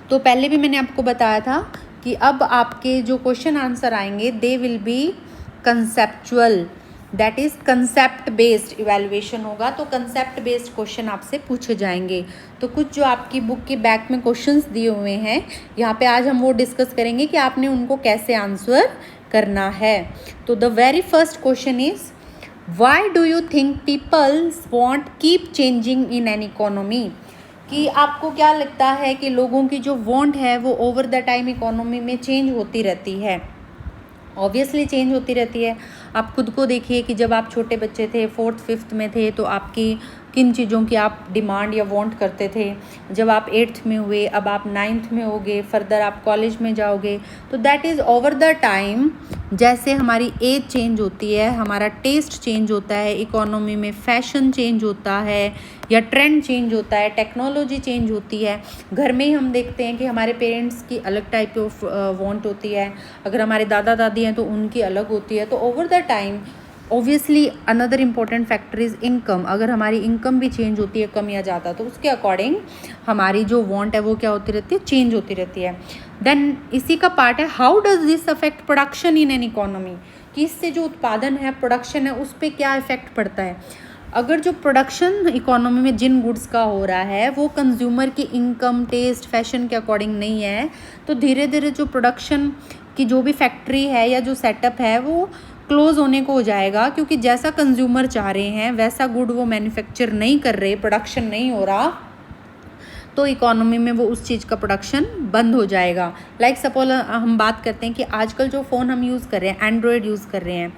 तो पहले भी मैंने आपको बताया था कि अब आपके जो क्वेश्चन आंसर आएंगे they will be conceptual, that is concept based evaluation होगा। तो कंसेप्ट बेस्ड क्वेश्चन आपसे पूछे जाएंगे। तो कुछ जो आपकी बुक के बैक में क्वेश्चंस दिए हुए हैं, यहाँ पे आज हम वो डिस्कस करेंगे कि आपने उनको कैसे आंसर करना है। तो the very first question is, why do you think peoples want keep changing in an economy? कि आपको क्या लगता है कि लोगों की जो वांट है वो ओवर द टाइम इकोनॉमी में चेंज होती रहती है? ऑब्वियसली चेंज होती रहती है। आप खुद को देखिए कि जब आप छोटे बच्चे थे, 4th 5th में थे, तो आपकी किन चीज़ों की आप डिमांड या वांट करते थे। जब आप 8th में हुए, अब आप 9th में होगे, फर्दर आप कॉलेज में जाओगे, तो that is over the time. जैसे हमारी एज चेंज होती है, हमारा टेस्ट चेंज होता है, इकोनॉमी में फैशन चेंज होता है या ट्रेंड चेंज होता है, टेक्नोलॉजी चेंज होती है। घर में ही हम देखते हैं कि हमारे पेरेंट्स की अलग टाइप ऑफ वांट होती है, अगर हमारे दादा दादी हैं तो उनकी अलग होती है। तो over the time obviously another important factor is income. अगर हमारी इनकम भी चेंज होती है, कम या ज़्यादा, तो उसके अकॉर्डिंग हमारी जो वांट है वो क्या होती रहती है, चेंज होती रहती है। देन इसी का पार्ट है, how does this affect production in an economy? कि इससे जो उत्पादन है, प्रोडक्शन है, उस पर क्या इफेक्ट पड़ता है। अगर जो प्रोडक्शन इकोनॉमी में जिन गुड्स का हो रहा है वो कंज्यूमर की इनकम, टेस्ट, फैशन के अकॉर्डिंग नहीं है, तो धीरे धीरे जो प्रोडक्शन की जो भी फैक्ट्री है या जो सेटअप है वो क्लोज होने को हो जाएगा, क्योंकि जैसा कंज्यूमर चाह रहे हैं वैसा गुड वो मैन्युफैक्चर नहीं कर रहे, प्रोडक्शन नहीं हो रहा, तो इकोनॉमी में वो उस चीज़ का प्रोडक्शन बंद हो जाएगा। लाइक सपोज हम बात करते हैं कि आजकल जो फ़ोन हम यूज़ कर रहे हैं, एंड्रॉयड यूज़ कर रहे हैं,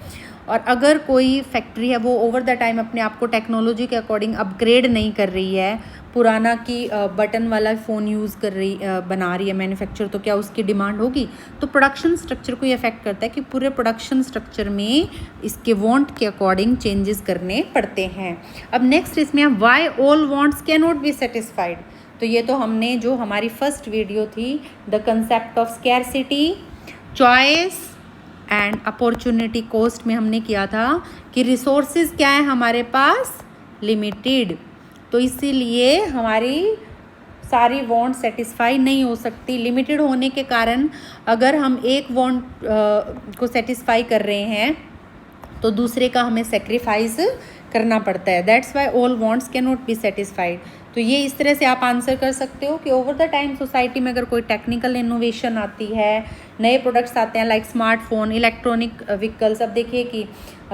और अगर कोई फैक्ट्री है वो ओवर द टाइम अपने आप को टेक्नोलॉजी के अकॉर्डिंग अपग्रेड नहीं कर रही है, पुराना की बटन वाला फ़ोन यूज़ कर रही बना रही है मैन्युफैक्चर, तो क्या उसकी डिमांड होगी? तो प्रोडक्शन स्ट्रक्चर को ये अफेक्ट करता है कि पूरे प्रोडक्शन स्ट्रक्चर में इसके वांट के अकॉर्डिंग चेंजेस करने पड़ते हैं। अब नेक्स्ट इसमें, why all wants can not be satisfied? तो ये तो हमने जो हमारी फर्स्ट वीडियो थी, the concept of scarcity, choice and opportunity cost में हमने किया था कि रिसोर्सेज क्या है हमारे पास, लिमिटेड, तो इसीलिए हमारी सारी वांट सेटिस्फाई नहीं हो सकती। लिमिटेड होने के कारण अगर हम एक वांट को सेटिस्फाई कर रहे हैं तो दूसरे का हमें सेक्रीफाइस करना पड़ता है। That's why all wants can not be satisfied. तो ये इस तरह से आप आंसर कर सकते हो कि ओवर द टाइम सोसाइटी में अगर कोई टेक्निकल इनोवेशन आती है, नए प्रोडक्ट्स आते हैं लाइक स्मार्टफोन, इलेक्ट्रॉनिक व्हीकल्स, अब देखिए कि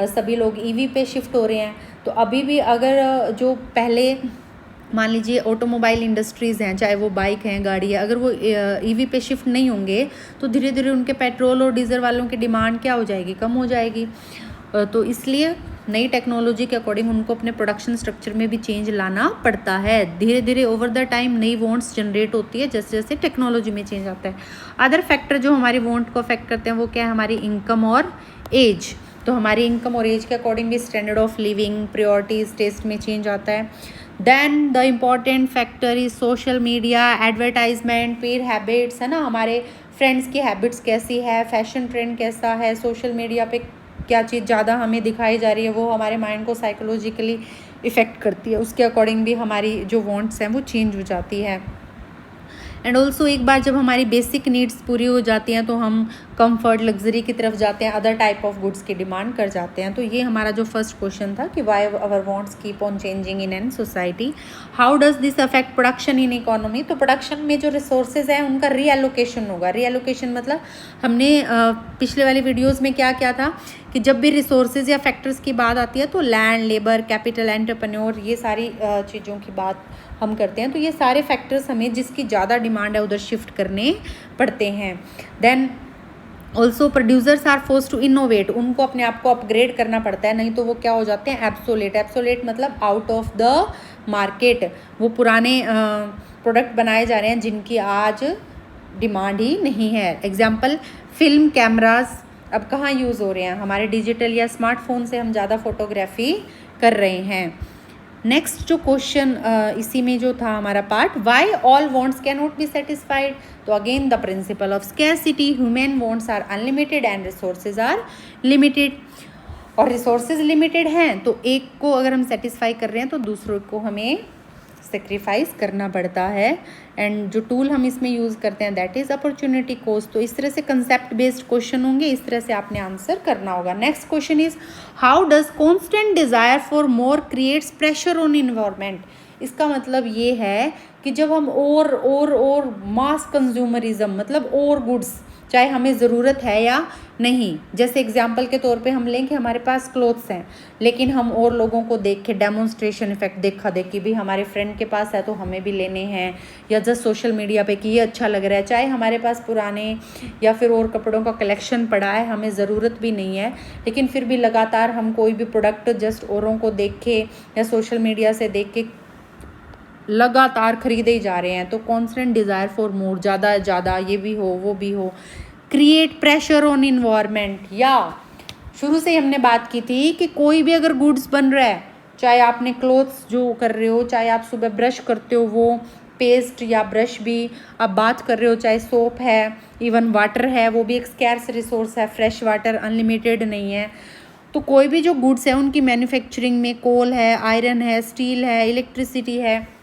सभी लोग ईवी पे शिफ्ट हो रहे हैं, तो अभी भी अगर जो पहले मान लीजिए ऑटोमोबाइल इंडस्ट्रीज़ हैं, चाहे वो बाइक हैं, गाड़ी है, अगर वो ईवी पे शिफ्ट नहीं होंगे तो धीरे धीरे उनके पेट्रोल और डीजल वालों की डिमांड क्या हो जाएगी, कम हो जाएगी। तो इसलिए नई टेक्नोलॉजी के अकॉर्डिंग उनको अपने प्रोडक्शन स्ट्रक्चर में भी चेंज लाना पड़ता है। धीरे धीरे ओवर द टाइम नई वांट्स जनरेट होती है जैसे जैसे टेक्नोलॉजी में चेंज आता है। अदर फैक्टर जो हमारी वांट को अफेक्ट करते हैं वो क्या है, हमारी इनकम और एज। तो हमारी इनकम और एज के अकॉर्डिंग भी standard of living, priorities, taste में चेंज आता है। Then the important factor is social media, advertisement, peer habits, है ना, हमारे फ्रेंड्स की हैबिट्स कैसी है, फैशन ट्रेंड कैसा है, सोशल मीडिया पे क्या चीज़ ज़्यादा हमें दिखाई जा रही है, वो हमारे माइंड को साइकोलॉजिकली इफ़ेक्ट करती है, उसके अकॉर्डिंग भी हमारी जो वांट्स हैं वो चेंज हो जाती है। एंड ऑल्सो एक बार जब हमारी बेसिक नीड्स पूरी हो जाती हैं तो हम कंफर्ट, लग्जरी की तरफ जाते हैं, अदर टाइप ऑफ गुड्स की डिमांड कर जाते हैं। तो ये हमारा जो फर्स्ट क्वेश्चन था कि why our wants keep on changing in N society, how does this affect production in economy? तो प्रोडक्शन में जो रिसोर्सेज हैं उनका रीएलोकेशन होगा। रीएलोकेशन मतलब हमने पिछले वाली वीडियोज़ में क्या किया था कि जब भी रिसोर्सेज या फैक्टर्स की बात आती है तो लैंड, लेबर, कैपिटल, एंटरप्रेन्योर, ये सारी चीज़ों की बात हम करते हैं। तो ये सारे फैक्टर्स हमें जिसकी ज़्यादा डिमांड है उधर शिफ्ट करने पड़ते हैं। Then also producers are force to innovate, उनको अपने आप को अपग्रेड करना पड़ता है, नहीं तो वो क्या हो जाते हैं, एब्सोलेट। एब्सोलेट मतलब आउट ऑफ द मार्केट, वो पुराने प्रोडक्ट बनाए जा रहे हैं जिनकी आज डिमांड ही नहीं है। एग्जाम्पल, फिल्म कैमराज अब कहाँ यूज़ हो रहे हैं, हमारे डिजिटल या स्मार्टफोन से हम ज़्यादा फोटोग्राफी कर रहे हैं। नेक्स्ट जो क्वेश्चन इसी में जो था हमारा part, why all wants can not be satisfied? तो again the principle of scarcity, human wants are unlimited and resources are limited. और रिसोर्सेज लिमिटेड हैं तो एक को अगर हम सेटिस्फाई कर रहे हैं तो दूसरों को हमें सेक्रीफाइस करना पड़ता है। एंड जो टूल हम इसमें यूज़ करते हैं दैट इज़ अपॉर्चुनिटी कॉस्ट। तो इस तरह से कंसेप्ट बेस्ड क्वेश्चन होंगे, इस तरह से आपने आंसर करना होगा। Next question is how does constant desire for more creates pressure on environment. इसका मतलब ये है कि जब हम और मास कंज्यूमरिज्म मतलब और गुड्स, चाहे हमें ज़रूरत है या नहीं, जैसे एग्जांपल के तौर पे हम लें कि हमारे पास क्लोथ्स हैं लेकिन हम और लोगों को देख के डेमोन्स्ट्रेशन इफेक्ट देखा देखी भी हमारे फ्रेंड के पास है तो हमें भी लेने हैं, या जस्ट सोशल मीडिया पे कि ये अच्छा लग रहा है, चाहे हमारे पास पुराने या फिर और कपड़ों का कलेक्शन पड़ा है, हमें ज़रूरत भी नहीं है, लेकिन फिर भी लगातार हम कोई भी प्रोडक्ट जस्ट औरों को देख के या सोशल मीडिया से देख के लगातार खरीदे ही जा रहे हैं। तो कॉन्स्टेंट डिज़ायर फॉर मोर, ज़्यादा ये भी हो वो भी हो, क्रिएट प्रेशर ऑन इन्वायरमेंट। या शुरू से ही हमने बात की थी कि कोई भी अगर गुड्स बन रहा है, चाहे आपने क्लोथ्स जो कर रहे हो, चाहे आप सुबह ब्रश करते हो वो पेस्ट या ब्रश भी आप बात कर रहे हो, चाहे सोप है, इवन वाटर है, वो भी एक स्कैर्स रिसोर्स है, फ्रेश वाटर अनलिमिटेड नहीं है। तो कोई भी जो गुड्स है उनकी मैन्युफैक्चरिंग में कोल है, आयरन है, स्टील है, इलेक्ट्रिसिटी है,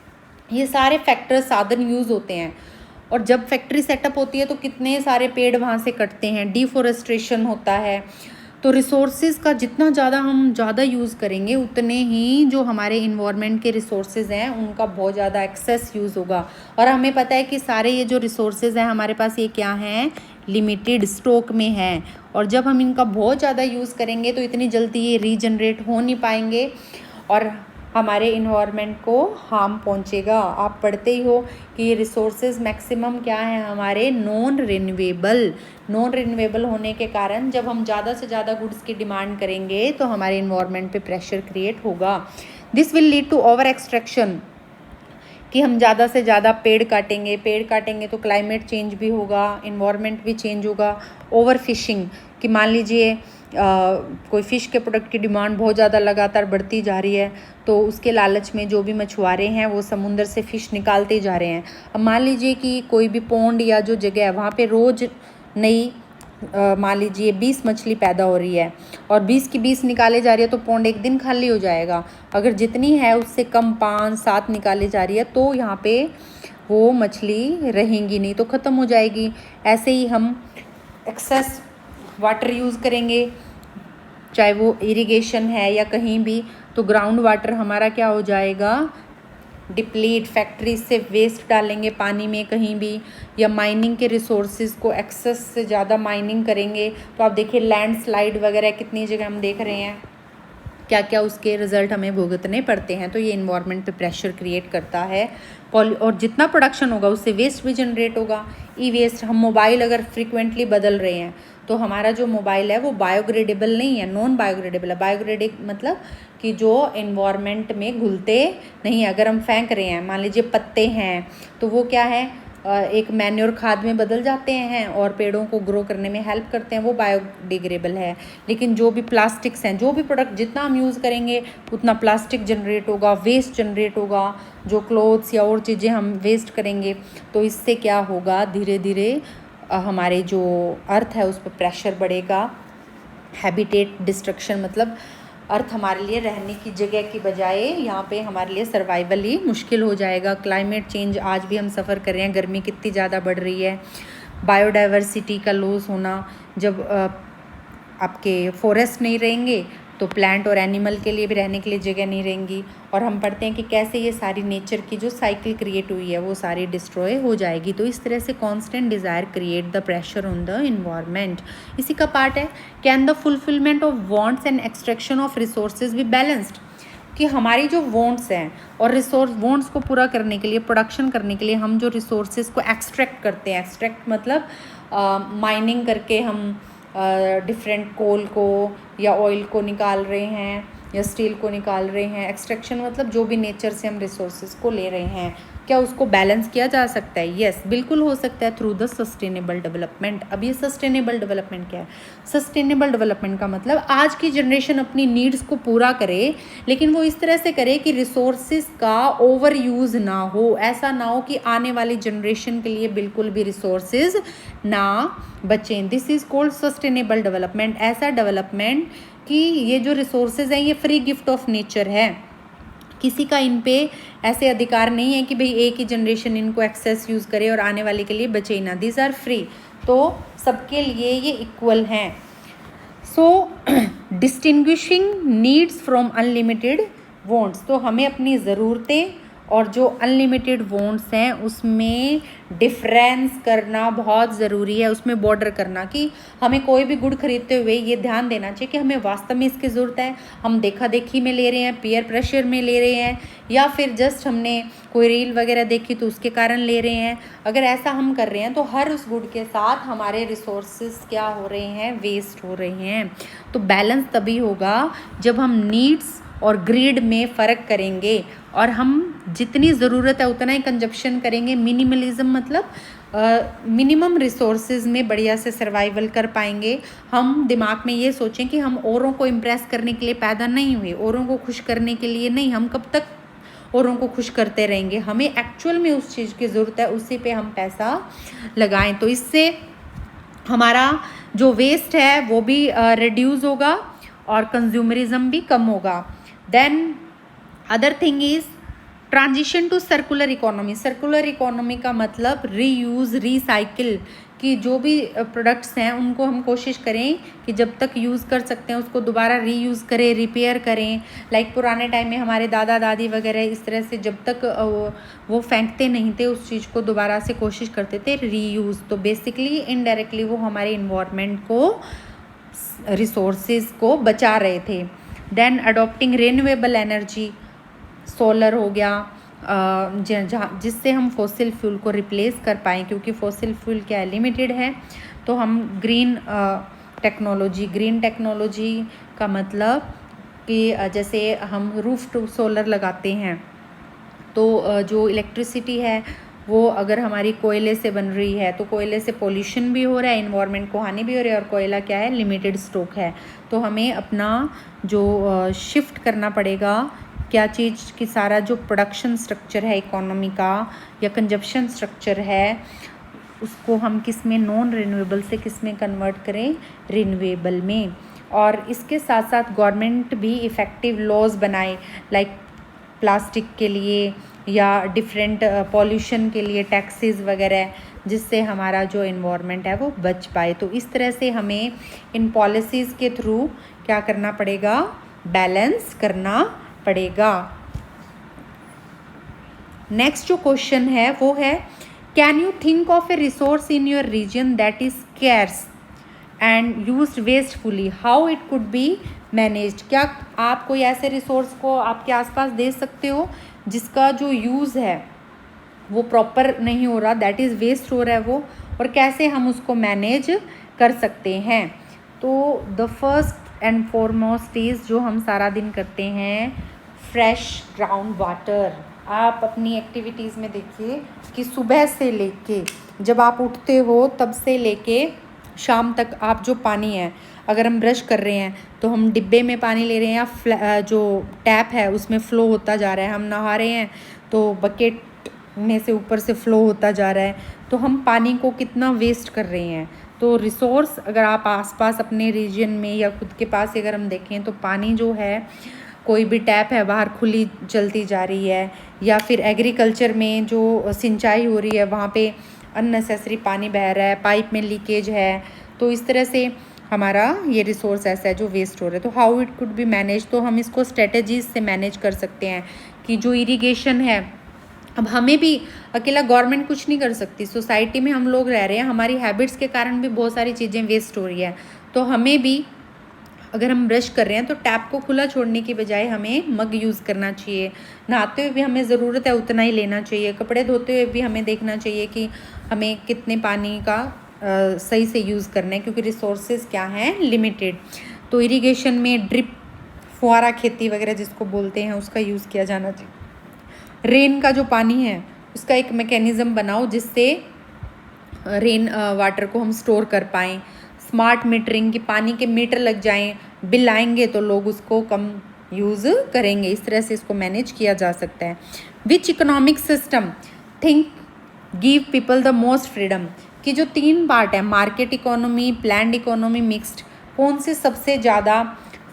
ये सारे फैक्टर्स साधन यूज़ होते हैं। और जब फैक्ट्री सेटअप होती है तो कितने सारे पेड़ वहाँ से कटते हैं, डिफॉरेस्ट्रेशन होता है। तो रिसोर्सेज का जितना हम ज़्यादा यूज़ करेंगे उतने ही जो हमारे इन्वायरमेंट के रिसोर्सेज हैं उनका बहुत ज़्यादा एक्सेस यूज़ होगा। और हमें पता है कि सारे ये जो रिसोर्सेज हैं हमारे पास ये क्या हैं, लिमिटेड स्टॉक में हैं। और जब हम इनका बहुत ज़्यादा यूज़ करेंगे तो इतनी जल्दी ये रीजनरेट हो नहीं पाएंगे और हमारे इन्वायरमेंट को हार्म पहुंचेगा। आप पढ़ते ही हो कि ये रिसोर्सेज मैक्सिमम क्या है हमारे नॉन रिन्यूएबल होने के कारण जब हम ज़्यादा से ज़्यादा गुड्स की डिमांड करेंगे तो हमारे इन्वायरमेंट पे प्रेशर क्रिएट होगा। This will lead to over extraction, कि हम ज़्यादा से ज़्यादा पेड़ काटेंगे तो क्लाइमेट चेंज भी होगा, इन्वायरमेंट भी चेंज होगा। ओवर फिशिंग, कि मान लीजिए कोई फ़िश के प्रोडक्ट की डिमांड बहुत ज़्यादा लगातार बढ़ती जा रही है तो उसके लालच में जो भी मछुआरे हैं वो समुंदर से फ़िश निकालते जा रहे हैं। अब मान लीजिए कि कोई भी पौंड या जो जगह है वहाँ पे रोज़ नई मान लीजिए 20 मछली पैदा हो रही है और 20 की 20 निकाले जा रही है तो पौंड एक दिन खाली हो जाएगा। अगर जितनी है उससे कम 5-7 निकाली जा रही है तो यहाँ पे वो मछली रहेंगी नहीं, तो ख़त्म हो जाएगी। ऐसे ही हम एक्सेस वाटर यूज़ करेंगे, चाहे वो इरिगेशन है या कहीं भी, तो ग्राउंड वाटर हमारा क्या हो जाएगा, डिप्लीट। फैक्ट्री से वेस्ट डालेंगे पानी में कहीं भी, या माइनिंग के रिसोर्सेज को एक्सेस से ज़्यादा माइनिंग करेंगे तो आप देखिए लैंडस्लाइड वगैरह कितनी जगह हम देख रहे हैं, क्या क्या उसके रिज़ल्ट हमें भुगतने पड़ते हैं। तो ये इन्वायरमेंट पे प्रेशर क्रिएट करता है। और जितना प्रोडक्शन होगा उससे वेस्ट भी जनरेट होगा। ई वेस्ट, हम मोबाइल अगर फ्रिक्वेंटली बदल रहे हैं तो हमारा जो मोबाइल है वो बायोग्रेडेबल नहीं है, नॉन बायोग्रेडेबल है। बायोग्रेडिक मतलब कि जो इन्वायरमेंट में घुलते नहीं है। अगर हम फेंक रहे हैं, मान लीजिए पत्ते हैं, तो वो क्या है, एक मैन्योर खाद में बदल जाते हैं और पेड़ों को ग्रो करने में हेल्प करते हैं, वो बायोडिग्रेडेबल है। लेकिन जो भी प्लास्टिक्स हैं, जो भी प्रोडक्ट जितना हम यूज़ करेंगे उतना प्लास्टिक जनरेट होगा, वेस्ट जनरेट होगा। जो क्लोथ्स या और चीज़ें हम वेस्ट करेंगे तो इससे क्या होगा, धीरे धीरे हमारे जो अर्थ है उस पर प्रेशर बढ़ेगा। हैबिटेट डिस्ट्रक्शन मतलब अर्थ हमारे लिए रहने की जगह की बजाय यहाँ पे हमारे लिए सर्वाइवल ही मुश्किल हो जाएगा। क्लाइमेट चेंज आज भी हम सफ़र कर रहे हैं, गर्मी कितनी ज़्यादा बढ़ रही है। बायोडाइवर्सिटी का लॉस होना, जब आपके फॉरेस्ट नहीं रहेंगे तो प्लांट और एनिमल के लिए भी रहने के लिए जगह नहीं रहेंगी। और हम पढ़ते हैं कि कैसे ये सारी नेचर की जो साइकिल क्रिएट हुई है वो सारी डिस्ट्रॉय हो जाएगी। तो इस तरह से constant desire create the pressure on the environment. इसी का पार्ट है can the fulfilment of wants and extraction of resources be balanced, कि हमारी जो वांट्स हैं और वांट्स को पूरा करने के लिए, प्रोडक्शन करने के लिए हम जो रिसोर्सेज को एक्सट्रैक्ट करते हैं, एक्सट्रैक्ट मतलब माइनिंग करके हम डिफरेंट कोल को या ऑयल को निकाल रहे हैं या स्टील को निकाल रहे हैं। एक्सट्रैक्शन मतलब जो भी नेचर से हम रिसोर्सेज को ले रहे हैं, क्या उसको बैलेंस किया जा सकता है? यस, बिल्कुल हो सकता है थ्रू द सस्टेनेबल डेवलपमेंट। अब ये सस्टेनेबल डेवलपमेंट क्या है? सस्टेनेबल डेवलपमेंट का मतलब आज की जनरेशन अपनी नीड्स को पूरा करे, लेकिन वो इस तरह से करे कि रिसोर्सेज का ओवर यूज़ ना हो। ऐसा ना हो कि आने वाली जनरेशन के लिए बिल्कुल भी रिसोर्सेज ना बचें। This is called sustainable development. ऐसा डेवलपमेंट कि ये जो रिसोर्सेज हैं ये फ्री गिफ्ट ऑफ नेचर है, किसी का इन पे ऐसे अधिकार नहीं है कि भाई एक ही जनरेशन इनको एक्सेस यूज़ करे और आने वाले के लिए बचे ही ना। दीज आर फ्री, तो सबके लिए ये इक्वल हैं। So distinguishing needs from unlimited wants, तो हमें अपनी ज़रूरतें और जो अनलिमिटेड वांट्स हैं उसमें डिफरेंस करना बहुत ज़रूरी है, उसमें बॉर्डर करना कि हमें कोई भी गुड खरीदते हुए ये ध्यान देना चाहिए कि हमें वास्तव में इसकी ज़रूरत है, हम देखा देखी में ले रहे हैं, पीयर प्रेशर में ले रहे हैं, या फिर जस्ट हमने कोई रील वगैरह देखी तो उसके कारण ले रहे हैं। अगर ऐसा हम कर रहे हैं तो हर उस गुड के साथ हमारे रिसोर्सेज क्या हो रहे हैं, वेस्ट हो रहे हैं। तो बैलेंस तभी होगा जब हम नीड्स और ग्रीड में फ़र्क करेंगे और हम जितनी ज़रूरत है उतना ही कंजप्शन करेंगे। मिनिमलिज्म मतलब मिनिमम रिसोर्सेज में बढ़िया से सर्वाइवल कर पाएंगे। हम दिमाग में ये सोचें कि हम औरों को इम्प्रेस करने के लिए पैदा नहीं हुए, औरों को खुश करने के लिए नहीं। हम कब तक औरों को खुश करते रहेंगे? हमें एक्चुअल में उस चीज़ की ज़रूरत है, उसी पे हम पैसा लगाएं। तो इससे हमारा जो वेस्ट है वो भी रिड्यूस होगा और कंज्यूमरिज्म भी कम होगा। Then other thing is transition to circular economy. Circular economy का मतलब रीयूज़, रिसाइकिल, कि जो भी प्रोडक्ट्स हैं उनको हम कोशिश करें कि जब तक यूज़ कर सकते हैं उसको दोबारा रीयूज़ करें, रिपेयर करें। लाइक पुराने टाइम में हमारे दादा दादी वगैरह इस तरह से जब तक वो फेंकते नहीं थे उस चीज़ को दोबारा से कोशिश करते थे रीयूज़। तो बेसिकली इनडायरेक्टली वो हमारे इन्वायरमेंट को, रिसोर्सेज को बचा रहे थे। Then adopting renewable energy, solar हो गया, जहाँ जिससे हम फॉसिल फ्यूल को रिप्लेस कर पाएँ, क्योंकि फॉसिल फ्यूल क्या है, लिमिटेड है। तो हम ग्रीन टेक्नोलॉजी का मतलब कि जैसे हम रूफ टू सोलर लगाते हैं तो जो इलेक्ट्रिसिटी है वो अगर हमारी कोयले से बन रही है तो कोयले से पोल्यूशन भी हो रहा है, इन्वायरमेंट को हानि भी हो रही है, और कोयला क्या है, लिमिटेड स्टॉक है। तो हमें अपना जो शिफ्ट करना पड़ेगा क्या चीज़ कि सारा जो प्रोडक्शन स्ट्रक्चर है इकोनॉमी का या कंजप्शन स्ट्रक्चर है उसको हम किस में, नॉन रिन्यूएबल से किस में कन्वर्ट करें, रिन्यूएबल में। और इसके साथ साथ गवर्नमेंट भी इफ़ेक्टिव लॉज बनाए, लाइक प्लास्टिक के लिए या डिफरेंट पॉल्यूशन के लिए टैक्सेस वगैरह, जिससे हमारा जो इन्वायरमेंट है वो बच पाए। तो इस तरह से हमें इन पॉलिसीज़ के थ्रू क्या करना पड़ेगा, बैलेंस करना पड़ेगा। नेक्स्ट जो क्वेश्चन है वो है, can you think of a resource in your region that is scarce and used wastefully, how it could be managed. क्या आप कोई ऐसे रिसोर्स को आपके आसपास दे सकते हो जिसका जो यूज़ है वो प्रॉपर नहीं हो रहा, दैट इज़ वेस्ट हो रहा है वो, और कैसे हम उसको मैनेज कर सकते हैं। तो the first and foremost is जो हम सारा दिन करते हैं, फ्रेश ग्राउंड वाटर। आप अपनी एक्टिविटीज़ में देखिए कि सुबह से लेके जब आप उठते हो तब से लेके शाम तक आप जो पानी है, अगर हम ब्रश कर रहे हैं तो हम डिब्बे में पानी ले रहे हैं या जो टैप है उसमें फ़्लो होता जा रहा है, हम नहा रहे हैं तो बकेट में से ऊपर से फ़्लो होता जा रहा है, तो हम पानी को कितना वेस्ट कर रहे हैं। तो रिसोर्स अगर आप आसपास अपने रीजन में या खुद के पास अगर हम देखें तो पानी जो है, कोई भी टैप है बाहर खुली चलती जा रही है, या फिर एग्रीकल्चर में जो सिंचाई हो रही है वहाँ पे अननेसेसरी पानी बह रहा है, पाइप में लीकेज है। तो इस तरह से हमारा ये रिसोर्स ऐसा है जो वेस्ट हो रहा है। तो how it could be manage, तो हम इसको स्ट्रेटजीज से मैनेज कर सकते हैं कि जो इरिगेशन है, अब हमें भी अकेला गवर्नमेंट कुछ नहीं कर सकती, सोसाइटी में हम लोग रह रहे हैं, हमारी हैबिट्स के कारण भी बहुत सारी चीज़ें वेस्ट हो रही है। तो हमें भी अगर हम ब्रश कर रहे हैं तो टैप को खुला छोड़ने की बजाय हमें मग यूज़ करना चाहिए। नहाते हुए भी हमें ज़रूरत है उतना ही लेना चाहिए। कपड़े धोते हुए भी हमें देखना चाहिए कि हमें कितने पानी का सही से यूज़ करना है, क्योंकि रिसोर्सेज क्या हैं, लिमिटेड। तो इरिगेशन में ड्रिप, फुहारा खेती वगैरह जिसको बोलते हैं, उसका यूज़ किया जाना चाहिए। रेन का जो पानी है उसका एक मैकेनिज़्म बनाओ जिससे रेन वाटर को हम स्टोर कर पाएँ। स्मार्ट मीटरिंग, की पानी के मीटर लग जाएं, बिल आएंगे तो लोग उसको कम यूज़ करेंगे। इस तरह से इसको मैनेज किया जा सकता है। Which economic system think give people the most freedom, कि जो 3 पार्ट है, market economy, planned economy, mixed, कौन से सबसे ज़्यादा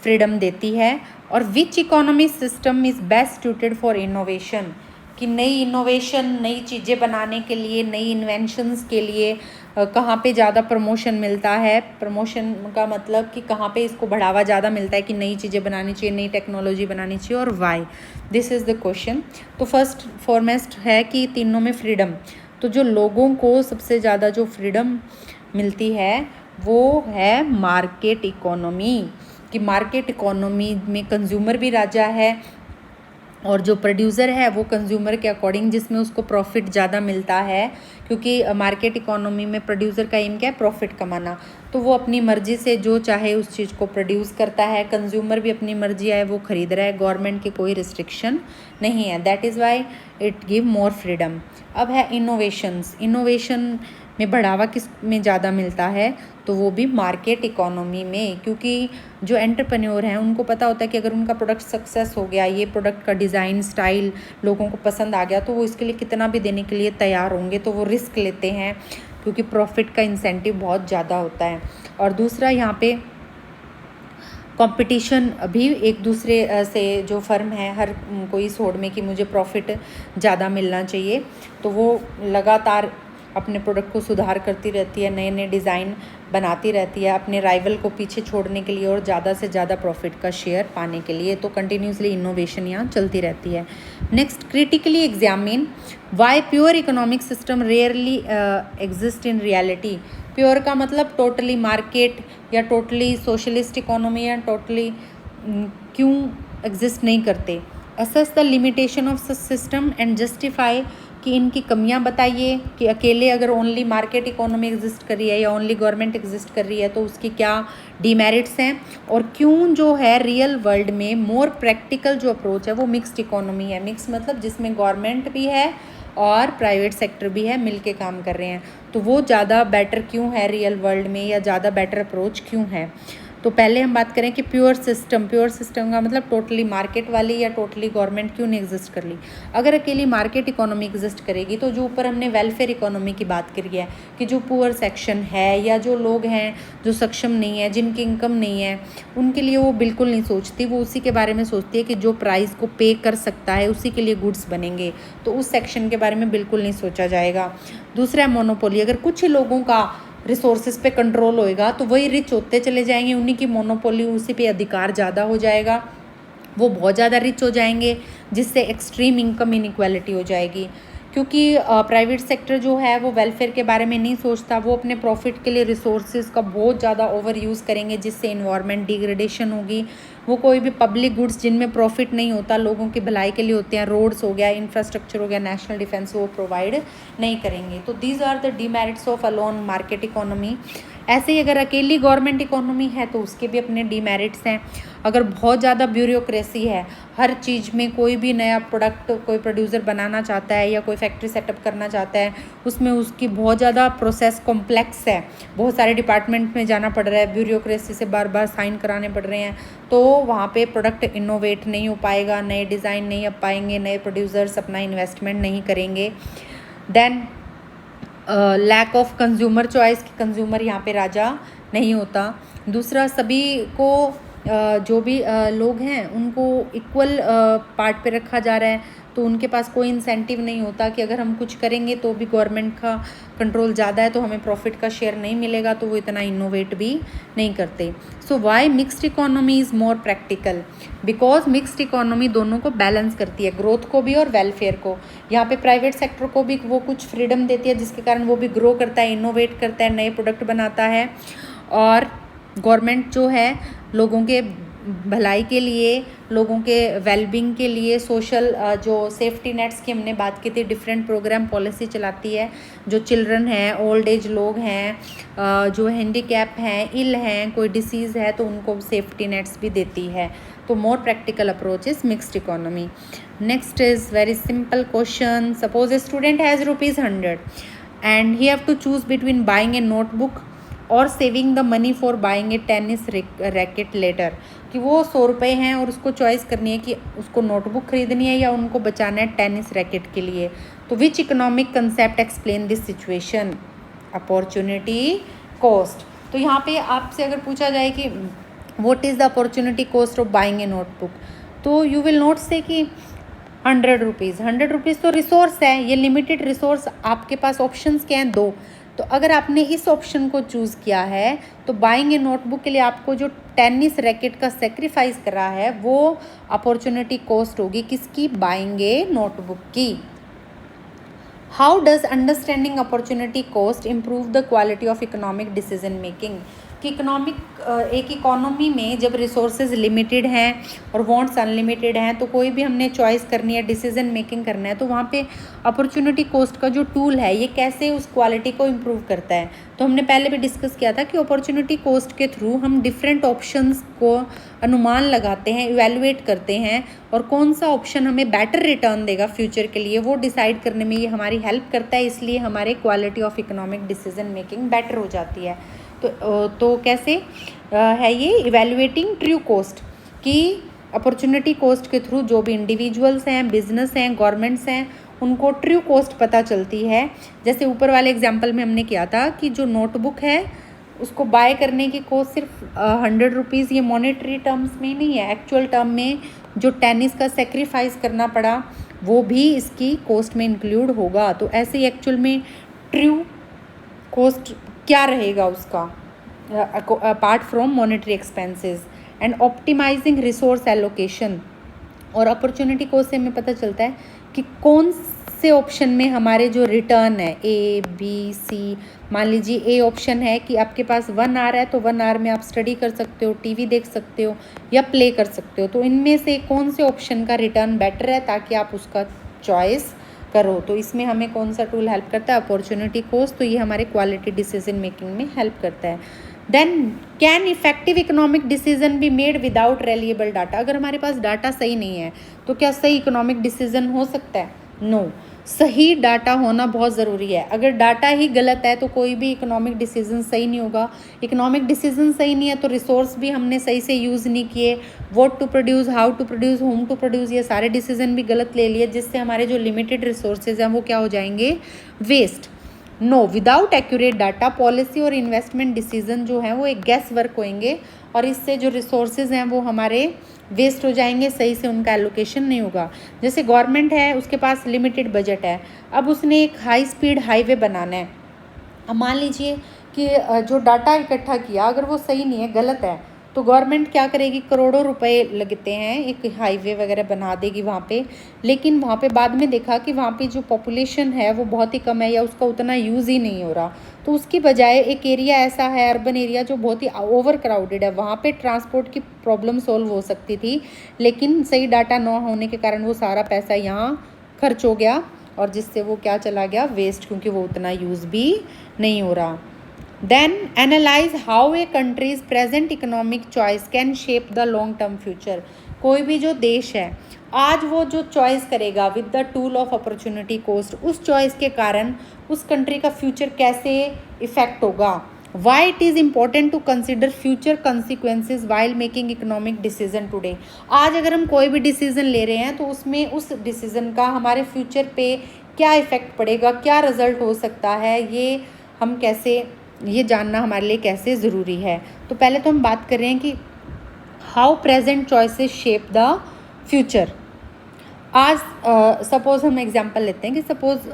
फ्रीडम देती है। और which economy system is best suited for innovation, कि नई इनोवेशन, नई चीज़ें बनाने के लिए, नई इन्वेंशंस के लिए कहाँ पे ज़्यादा प्रमोशन मिलता है। प्रमोशन का मतलब कि कहाँ पे इसको बढ़ावा ज़्यादा मिलता है कि नई चीज़ें बनानी चाहिए, नई टेक्नोलॉजी बनानी चाहिए, और why. This is the question. तो फर्स्ट फॉरमोस्ट है कि तीनों में फ्रीडम। तो जो लोगों को सबसे ज़्यादा जो फ्रीडम मिलती है वो है मार्केट इकोनॉमी, कि मार्केट इकोनॉमी में कंज्यूमर भी राजा है और जो प्रोड्यूसर है वो कंज्यूमर के अकॉर्डिंग, जिसमें उसको प्रॉफिट ज़्यादा मिलता है, क्योंकि मार्केट इकोनॉमी में प्रोड्यूसर का एम क्या है, प्रॉफिट कमाना। तो वो अपनी मर्जी से जो चाहे उस चीज़ को प्रोड्यूस करता है, कंज्यूमर भी अपनी मर्जी आए वो खरीद रहा है, गवर्नमेंट की कोई रिस्ट्रिक्शन नहीं है। That is why it give more freedom. अब है इनोवेशंस। इनोवेशन में बढ़ावा किस में ज़्यादा मिलता है, तो वो भी मार्केट इकोनॉमी में, क्योंकि जो एंटरप्रेन्योर हैं उनको पता होता है कि अगर उनका प्रोडक्ट सक्सेस हो गया, ये प्रोडक्ट का डिज़ाइन स्टाइल लोगों को पसंद आ गया, तो वो इसके लिए कितना भी देने के लिए तैयार होंगे। तो वो रिस्क लेते हैं क्योंकि प्रॉफिट का इंसेंटिव बहुत ज़्यादा होता है। और दूसरा यहाँ पे कंपटीशन भी एक दूसरे से जो फर्म है, हर कोई इस होड़ में कि मुझे प्रॉफिट ज़्यादा मिलना चाहिए, तो वो लगातार अपने प्रोडक्ट को सुधार करती रहती है, नए नए डिज़ाइन बनाती रहती है अपने राइवल को पीछे छोड़ने के लिए और ज़्यादा से ज़्यादा प्रॉफिट का शेयर पाने के लिए। तो कंटिन्यूसली इनोवेशन यहाँ चलती रहती है। Next, critically examine why pure economic system rarely exist in reality. Pure का मतलब टोटली मार्केट या टोटली सोशलिस्ट इकोनॉमी या टोटली क्यों एग्जिस्ट नहीं करते। Assess the limitation of such system and justify, कि इनकी कमियां बताइए, कि अकेले अगर ओनली मार्केट इकोनॉमी एग्जिस्ट कर रही है या ओनली गवर्नमेंट एग्जिस्ट कर रही है तो उसकी क्या डीमेरिट्स हैं, और क्यों जो है रियल वर्ल्ड में मोर प्रैक्टिकल जो अप्रोच है वो मिक्स्ड इकोनॉमी है। मिक्स मतलब जिसमें गवर्नमेंट भी है और प्राइवेट सेक्टर भी है, मिल के काम कर रहे हैं, तो वो ज़्यादा बेटर क्यों है रियल वर्ल्ड में, या ज़्यादा बेटर अप्रोच क्यों है। तो पहले हम बात करें कि प्योर सिस्टम का मतलब टोटली मार्केट वाली या टोटली गवर्नमेंट क्यों नहीं एग्जिस्ट कर ली। अगर अकेली मार्केट इकोनॉमी एग्जिस्ट करेगी तो जो ऊपर हमने वेलफेयर इकोनॉमी की बात करी है कि जो पुअर सेक्शन है या जो लोग हैं जो सक्षम नहीं है, जिनकी इनकम नहीं है, उनके लिए वो बिल्कुल नहीं सोचती। वो उसी के बारे में सोचती है कि जो प्राइस को पे कर सकता है उसी के लिए गुड्स बनेंगे, तो उस सेक्शन के बारे में बिल्कुल नहीं सोचा जाएगा। दूसरा है मोनोपोली। अगर कुछ ही लोगों का रिसोर्सेज पे कंट्रोल होएगा तो वही रिच होते चले जाएंगे, उन्हीं की मोनोपोली, उसी पे अधिकार ज़्यादा हो जाएगा, वो बहुत ज़्यादा रिच हो जाएंगे, जिससे एक्सट्रीम इनकम इनइक्वालिटी हो जाएगी। क्योंकि प्राइवेट सेक्टर जो है वो वेलफेयर के बारे में नहीं सोचता, वो अपने प्रॉफिट के लिए रिसोर्सेज का बहुत ज़्यादा ओवर यूज़ करेंगे, जिससे इन्वायरमेंट डिग्रेडेशन होगी। वो कोई भी पब्लिक गुड्स जिनमें प्रॉफिट नहीं होता, लोगों की भलाई के लिए होते हैं, रोड्स हो गया, इंफ्रास्ट्रक्चर हो गया, नेशनल डिफेंस, वो प्रोवाइड नहीं करेंगे। तो these are the demerits of alone market economy. ऐसे ही अगर अकेली गवर्नमेंट इकोनॉमी है तो उसके भी अपने डीमेरिट्स हैं। अगर बहुत ज़्यादा ब्यूरोक्रेसी है, हर चीज़ में कोई भी नया प्रोडक्ट कोई प्रोड्यूसर बनाना चाहता है या कोई फैक्ट्री सेटअप करना चाहता है, उसमें उसकी बहुत ज़्यादा प्रोसेस कॉम्प्लेक्स है, बहुत सारे डिपार्टमेंट में जाना पड़ रहा है, ब्यूरोक्रेसी से बार बार साइन कराने पड़ रहे हैं, तो वहाँ पे प्रोडक्ट इनोवेट नहीं हो पाएगा, नए डिज़ाइन नहीं आ पाएंगे, नए प्रोड्यूसर्स अपना इन्वेस्टमेंट नहीं करेंगे। Then lack of consumer choice, कि कंज्यूमर यहाँ पे राजा नहीं होता। दूसरा, सभी को जो भी लोग हैं उनको इक्वल पार्ट पे रखा जा रहा है, तो उनके पास कोई इंसेंटिव नहीं होता कि अगर हम कुछ करेंगे तो भी गवर्नमेंट का कंट्रोल ज़्यादा है तो हमें प्रॉफिट का शेयर नहीं मिलेगा, तो वो इतना इनोवेट भी नहीं करते। So why mixed economy is more practical, because mixed economy दोनों को बैलेंस करती है, ग्रोथ को भी और वेलफेयर को। यहाँ पे प्राइवेट सेक्टर को भी वो कुछ फ्रीडम देती है जिसके कारण वो भी ग्रो करता है, इनोवेट करता है, नए प्रोडक्ट बनाता है, और गवर्नमेंट जो है लोगों के भलाई के लिए, लोगों के वेलबींग के लिए सोशल जो सेफ्टी नेट्स की हमने बात की थी, डिफरेंट प्रोग्राम पॉलिसी चलाती है। जो चिल्ड्रन हैं, ओल्ड एज लोग हैं, जो हैंडीकैप हैं, इल हैं, कोई डिसीज़ है, तो उनको सेफ्टी नेट्स भी देती है। तो more practical approach is mixed economy. Next is very simple question. Suppose a student has ₹100 and he have to choose between buying a notebook और saving the money for buying a tennis racket later, कि वो 100 रुपये हैं और उसको choice करनी है कि उसको नोटबुक खरीदनी है या उनको बचाना है टेनिस रैकेट के लिए। तो which economic concept explain this situation? Opportunity cost. तो यहाँ पे आपसे अगर पूछा जाए कि what is the opportunity cost of buying a notebook, तो यू विल नॉट से कि 100 रुपीज़। 100 रुपीज़ तो रिसोर्स है, ये लिमिटेड रिसोर्स, आपके पास ऑप्शंस क्या हैं, दो। तो अगर आपने इस ऑप्शन को चूज़ किया है तो बाइंग ए नोटबुक के लिए आपको जो टेनिस रैकेट का सेक्रीफाइस करा है वो अपॉर्चुनिटी कॉस्ट होगी किसकी, बाइंग ए नोटबुक की। How does understanding opportunity cost improve the quality of economic decision making, कि एक इकोनॉमी में जब रिसोर्सेज लिमिटेड हैं और वांट्स अनलिमिटेड हैं, तो कोई भी हमने चॉइस करनी है, डिसीजन मेकिंग करना है, तो वहाँ पे अपॉर्चुनिटी कॉस्ट का जो टूल है ये कैसे उस क्वालिटी को इम्प्रूव करता है। तो हमने पहले भी डिस्कस किया था कि अपॉर्चुनिटी कॉस्ट के थ्रू हम डिफरेंट ऑप्शंस को अनुमान लगाते हैं, इवेलुएट करते हैं, और कौन सा ऑप्शन हमें बेटर रिटर्न देगा फ्यूचर के लिए वो डिसाइड करने में ये हमारी हेल्प करता है। इसलिए हमारे quality of economic decision making better हो जाती है। तो कैसे है ये, इवेलुएटिंग ट्रू कॉस्ट, कि अपॉर्चुनिटी कॉस्ट के थ्रू जो भी इंडिविजुअल्स हैं, बिजनेस हैं, गवर्नमेंट्स हैं, उनको ट्रू कॉस्ट पता चलती है। जैसे ऊपर वाले एग्जांपल में हमने किया था कि जो नोटबुक है उसको बाय करने की कॉस्ट सिर्फ 100 रुपीज़, ये मॉनेटरी टर्म्स में नहीं है, एक्चुअल टर्म में जो टेनिस का सेक्रीफाइस करना पड़ा वो भी इसकी कॉस्ट में इंक्लूड होगा। तो ऐसे ही एक्चुअल में ट्रू कॉस्ट क्या रहेगा उसका, apart from monetary expenses, and optimising resource allocation. और अपॉर्चुनिटी कॉस्ट से हमें पता चलता है कि कौन से ऑप्शन में हमारे जो रिटर्न है, ए बी सी, मान लीजिए ए ऑप्शन है कि आपके पास 1 आवर है तो 1 आवर में आप स्टडी कर सकते हो, टीवी देख सकते हो या प्ले कर सकते हो। तो इनमें से कौन से ऑप्शन का रिटर्न बेटर है ताकि आप उसका चॉइस करो। तो इसमें हमें कौन सा टूल हेल्प करता है, अपॉर्चुनिटी कॉस्ट। तो ये हमारे क्वालिटी डिसीजन मेकिंग में हेल्प करता है। Then can effective economic decision be made without reliable data, अगर हमारे पास डाटा सही नहीं है तो क्या सही इकोनॉमिक डिसीजन हो सकता है, नो। सही डाटा होना बहुत ज़रूरी है। अगर डाटा ही गलत है तो कोई भी इकोनॉमिक डिसीजन सही नहीं होगा। इकोनॉमिक डिसीजन सही नहीं है तो रिसोर्स भी हमने सही से यूज़ नहीं किए, what to produce, how to produce, whom to produce, ये सारे डिसीजन भी गलत ले लिए, जिससे हमारे जो लिमिटेड रिसोर्सेज हैं वो क्या हो जाएंगे, waste. No, without accurate data policy और इन्वेस्टमेंट डिसीजन जो हैं वो एक गैस वर्क होंगे, और इससे जो रिसोर्सेज हैं वो हमारे वेस्ट हो जाएंगे, सही से उनका एलोकेशन नहीं होगा। जैसे गवर्नमेंट है, उसके पास लिमिटेड बजट है, अब उसने एक हाई स्पीड हाईवे बनाना है। अब मान लीजिए कि जो डाटा इकट्ठा किया अगर वो सही नहीं है, गलत है, तो गवर्नमेंट क्या करेगी, करोड़ों रुपए लगते हैं, एक हाईवे वगैरह बना देगी वहाँ पे, लेकिन वहाँ पे बाद में देखा कि वहाँ पे जो पॉपुलेशन है वो बहुत ही कम है या उसका उतना यूज़ ही नहीं हो रहा, तो उसकी बजाय एक एरिया ऐसा है, अर्बन एरिया, जो बहुत ही ओवर क्राउडेड है, वहाँ पे ट्रांसपोर्ट की प्रॉब्लम सॉल्व हो सकती थी, लेकिन सही डाटा न होने के कारण वो सारा पैसा यहाँ खर्च हो गया, और जिससे वो क्या चला गया, वेस्ट, क्योंकि वो उतना यूज़ भी नहीं हो रहा। Then analyze how a country's present economic choice can shape the long term future. कोई भी जो देश है आज वो जो चॉइस करेगा with the tool of opportunity cost, उस चॉइस के कारण उस कंट्री का फ्यूचर कैसे इफेक्ट होगा। Why it is important to consider future consequences while making economic decision today. आज अगर हम कोई भी डिसीजन ले रहे हैं तो उसमें उस डिसीजन का हमारे फ्यूचर पे क्या इफेक्ट पड़ेगा, क्या रिजल्ट हो सकता है, ये हम कैसे, ये जानना हमारे लिए कैसे ज़रूरी है। तो पहले तो हम बात कर रहे हैं कि how present choices shape the future. आज सपोज हम एग्जांपल लेते हैं कि suppose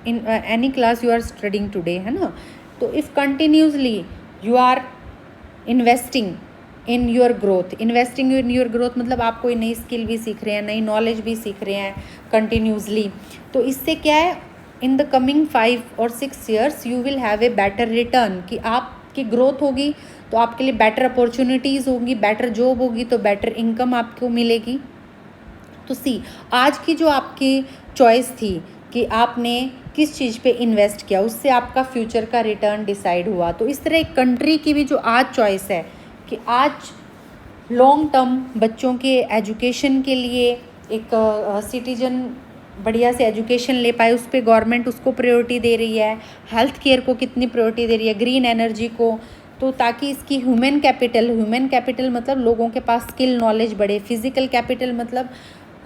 in any class you are studying today, है ना, तो if continuously you are investing in your growth, investing in your growth मतलब आप कोई नई स्किल भी सीख रहे हैं, नई नॉलेज भी सीख रहे हैं कंटिन्यूसली, तो इससे क्या है, इन द कमिंग 5 और 6 years you will have a better return, कि आपकी ग्रोथ होगी तो आपके लिए बेटर अपॉर्चुनिटीज़ होंगी, बेटर जॉब होगी तो बेटर इनकम आपको मिलेगी। तो सी, आज की जो आपकी चॉइस थी कि आपने किस चीज़ पे इन्वेस्ट किया, उससे आपका फ्यूचर का रिटर्न डिसाइड हुआ। तो इस तरह एक कंट्री की भी जो आज चॉइस है कि आज लॉन्ग टर्म बच्चों के एजुकेशन के लिए एक सिटीजन बढ़िया से एजुकेशन ले पाए, उस पर गवर्नमेंट उसको प्रायोरिटी दे रही है, हेल्थ केयर को कितनी प्रायोरिटी दे रही है, ग्रीन एनर्जी को, तो ताकि इसकी ह्यूमन कैपिटल मतलब लोगों के पास स्किल नॉलेज बढ़े, फिजिकल कैपिटल मतलब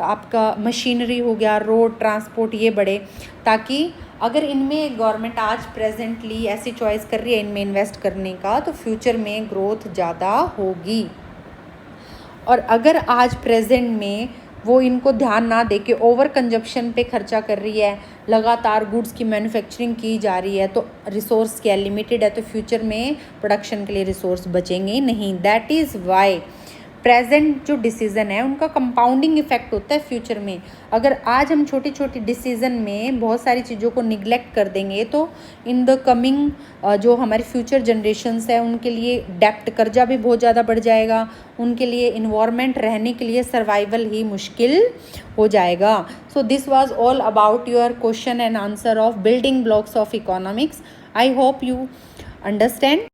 आपका मशीनरी हो गया, रोड ट्रांसपोर्ट, ये बढ़े, ताकि अगर इनमें गवर्नमेंट आज प्रेजेंटली ऐसी चॉइस कर रही है इनमें इन्वेस्ट करने का, तो फ्यूचर में ग्रोथ ज़्यादा होगी। और अगर आज प्रेजेंट में वो इनको ध्यान ना दे के ओवर कंजप्शन पे खर्चा कर रही है, लगातार गुड्स की मैन्युफैक्चरिंग की जा रही है, तो रिसोर्स क्या लिमिटेड है, तो फ्यूचर में प्रोडक्शन के लिए रिसोर्स बचेंगे नहीं। दैट इज़ वाई प्रेजेंट जो डिसीज़न है उनका कंपाउंडिंग इफेक्ट होता है फ्यूचर में। अगर आज हम छोटी छोटी डिसीज़न में बहुत सारी चीज़ों को निगलेक्ट कर देंगे, तो इन द कमिंग जो हमारे फ्यूचर जनरेशन्स है उनके लिए डेप्ट कर्जा भी बहुत ज़्यादा बढ़ जाएगा, उनके लिए इन्वायरमेंट रहने के लिए सर्वाइवल ही मुश्किल हो जाएगा। So this was all about your question and answer of building blocks of economics. I hope you understand.